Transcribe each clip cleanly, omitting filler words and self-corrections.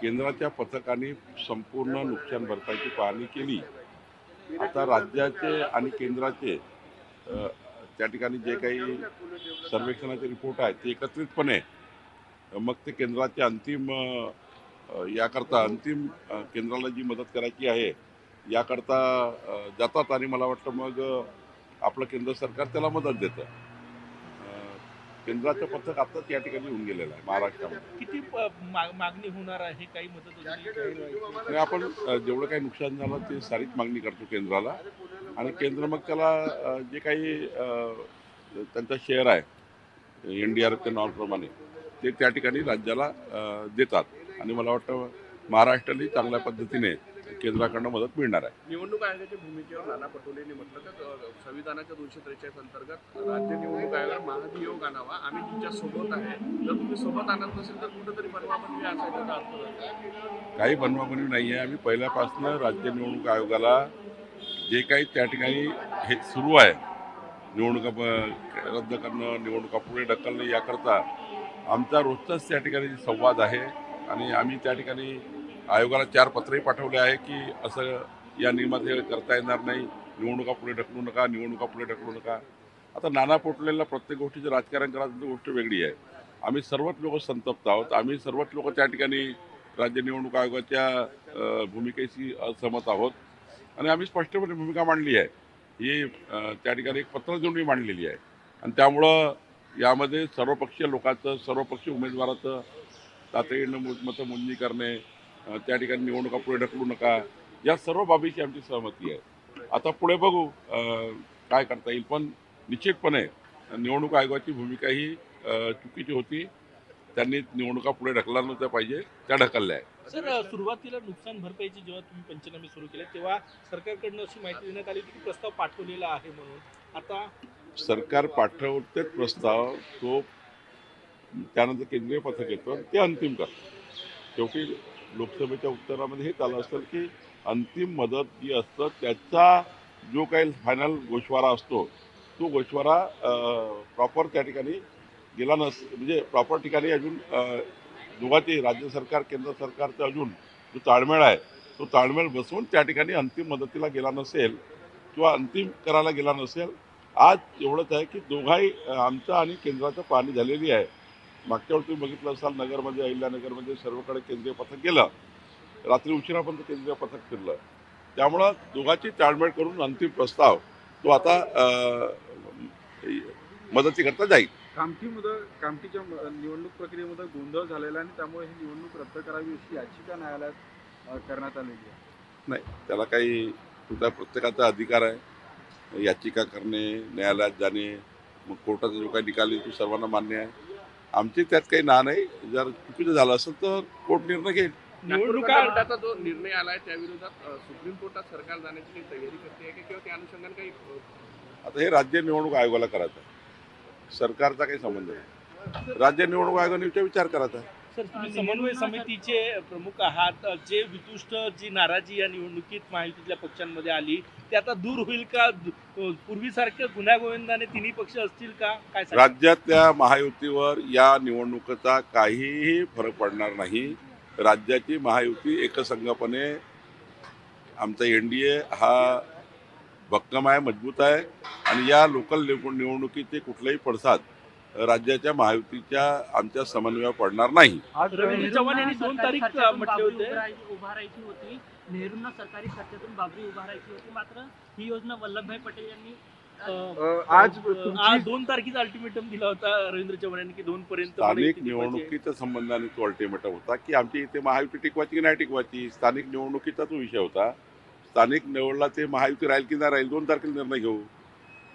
केंद्राच्या पथकाने संपूर्ण नुकसान भरपाईची पाहणी केली। आता राज्याचे आणि केंद्राचे त्या ठिकाणी जे काही सर्वेक्षणाचे रिपोर्ट आहेत ते एकत्रितपणे मग ते केंद्राच्या अंतिम याकरता अंतिम केंद्राला जी मदत करायची आहे याकरता जातात आणि मला वाटतं मग आपलं केंद्र सरकार त्याला मदत देतं। केंद्राचं पथक आताच या ठिकाणी येऊन गेलेलं आहे महाराष्ट्रामध्ये। किती मागणी होणार आहे, काही मदत आणि आपण जेवढं काही नुकसान झालं ते सारीच मागणी करतो केंद्राला आणि केंद्र मग त्याला जे काही त्यांचा शेअर आहे NDRFच्या नॉर्मप्रमाणे ते त्या ठिकाणी राज्याला देतात आणि मला वाटतं महाराष्ट्रालाही चांगल्या पद्धतीने केंद्राकडनं मदत मिळणार आहे। निवडणूक आयोगाच्या भूमिकेवर नाना पटोलेंनी म्हटलं की संविधानाच्या 243 अंतर्गत राज्य निवडणूक आयोगाला महाभियोग आणावा, आम्ही तुमच्या सोबत आहे, जर तुम्ही सोबत आणत नसेल तर कुठेतरी बनवाबनवी असायचा अर्थ काही बनवाबनवी नाही आहे। आम्ही पहिल्यापासून राज्य निवडणूक आयोगाला जे काही त्या ठिकाणी हे सुरू आहे निवडणुका रद्द करणं, निवडणुका पुढे ढकलणं याकरता आमचा रोजचाच त्या ठिकाणी संवाद आहे आणि आम्ही त्या ठिकाणी आयोगाला 4 पत्रही पाठवले आहे की असं या नियमात हे करता येणार नाही, निवडणुका पुढे ढकलू नका, निवडणुका पुढे ढकलू नका। आता नाना पटोलेला प्रत्येक गोष्टीचं राजकारण करायचं गोष्ट वेगळी आहे। आम्ही सर्वच लोक संतप्त आहोत, आम्ही सर्वच लोक त्या ठिकाणी राज्य निवडणूक आयोगाच्या भूमिकेशी असहमत आहोत आणि आम्ही स्पष्टपणे भूमिका मांडली आहे। ही त्या ठिकाणी एक पत्र देऊन मांडलेली आहे आणि त्यामुळं यामध्ये सर्वपक्षीय लोकांचं, सर्वपक्षीय उमेदवाराचं तातडीनं मतमोजणी करणे, त्या ठिकाणी निवडणुका पुढे ढकलू नका, या सर्व बाबीची आमची सहमती आहे। आता पुढे बघू काय करता येईल, पण निश्चितपणे निवडणूक आयोगाची भूमिका ही चुकीची होती। त्यांनी निवडणुका पुढे ढकलल्या नव्हत्या पाहिजे, त्या ढकलल्या आहे। सर, सुरुवातीला नुकसान भरपाईची जेव्हा तुम्ही पंचनामे सुरू केले तेव्हा सरकारकडनं अशी माहिती देण्यात आली की प्रस्ताव पाठवलेला आहे म्हणून, आता सरकार पाठवते प्रस्ताव, तो त्यानंतर केंद्रीय पथक येतं ते अंतिम करतं। शेवटी लोकसभेच्या उत्तरामध्ये हे आलं असेल की अंतिम मदत जी असतं त्याचा जो काही फायनल गोषवारा असतो तो गोषवारा प्रॉपर त्या ठिकाणी गेला म्हणजे प्रॉपर ठिकाणी अजून दोघांचे राज्य सरकार केंद्र सरकारचा अजून जो ताळमेळ आहे तो ताळमेळ बसवून त्या ठिकाणी अंतिम मदतीला गेला नसेल किंवा अंतिम करायला गेला नसेल। आज एवढंच आहे की दोघाही आमचं आणि केंद्राचं पाहणी झालेली आहे। मागच्या वेळी तुम्ही बघितलं असाल नगरमध्ये, अहिल्यानगरमध्ये सर्वकडे केंद्रीय पथक गेलं, रात्री उशिरापर्यंत केंद्रीय पथक फिरलं, त्यामुळं दोघांची ताळमेळ करून अंतिम प्रस्ताव तो आता मदतीकरता जाईल। कामठीच्या निवडणूक प्रक्रियेमध्ये गोंधळ झालेला आणि त्यामुळे ही निवडणूक रद्द करावी अशी याचिका न्यायालयात करण्यात आलेली आहे। नाही, त्याला काही तुमचा प्रत्येकाचा अधिकार आहे याचिका करणे, न्यायालयात जाणे, मग कोर्टाचा जो काही निकाल येईल तो सर्वांना मान्य आहे। आमची त्यात काही ना नाही, जर चुकीचं झालं असेल तर कोर्ट निर्णय घेईल। निवडणुका जो निर्णय आलाय त्या विरोधात सुप्रीम कोर्टात सरकार जाण्याची काही तयारी करते आहे किंवा त्या अनुषंगाने काही आता हे राज्य निवडणूक आयोगाला करायचं आहे, सरकारचा काही संबंध नाही। राज्य निवडणूक आयोगाने विचार करायचा आहे। सर, तुम्ही समन्वय समितीचे प्रमुख आहात, जे वितुष्ट जी नाराजी या निवडणुकीत महायुतीतल्या पक्षांमध्ये आली ते आता दूर होईल का? पूर्वीसारख्या गुन्ह्यागोविंदाने तिन्ही पक्ष असतील का? काय राज्यातल्या महायुतीवर या निवडणुकीचा काहीही फरक पडणार नाही। राज्याची महायुती एकसंघपणे, आमचा NDA हा भक्कम आहे, मजबूत आहे आणि या लोकल निवडणुकीचे कुठलेही पडसाद राज्याच्या महायुतीच्या आमच्या समन्वयावर पडणार नाही। आज रवींद्र चव्हाण यांनी 2 तारीख म्हटले होते उभारायची होती, नेहरूंना सरकारी खर्चातून बाबरी उभारायची होती, मात्र ही योजना वल्लभभाई पटेल यांनी आज 2 तारखेचा अल्टिमेटम दिला होता रवींद्र चव्हाण यांनी की 2 पर्यंत स्थानिक निवडणुकीच्या संबंधाने तो अल्टिमेटम होता की आमची इथे महायुती टिकवायची की नाही टिकवायची, स्थानिक निवडणुकीचा तो विषय होता। स्थानिक निवडला ते महायुती राहील की नाही राहील 2 तारखेला निर्णय घेऊ,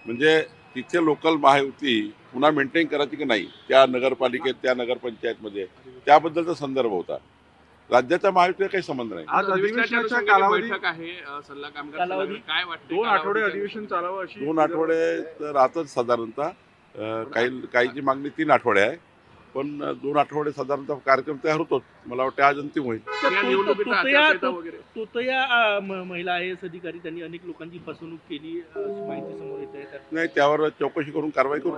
म्हणजे तिथे लोकल महायुती पुन्हा मेंटेन करायची की नाही त्या नगरपालिकेत, त्या नगरपंचायतमध्ये, त्याबद्दलचा संदर्भ होता। राज्याच्या महायुतीला काही संबंध नाही। आज अधिवेशनाचा कालावधी बैठक आहे, सल्ला कामगार काय वाटतं? 2 आठवडे अधिवेशन चालावं अशी 2 आठवडे तर राहतच साधारणतः, काहीची मागणी 3 आठवडे आहे, पण 2 आठवडे साधारणतः कार्यक्रम तयार होतोच। मला वाटतं आज अंतिम होईल। तोतया महिला IAS अधिकारी त्यांनी अनेक लोकांची फसवणूक केली अशी माहिती समोर येत आहे। नाही, त्यावर चौकशी करून कारवाई करू।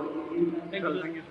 थँक्यू।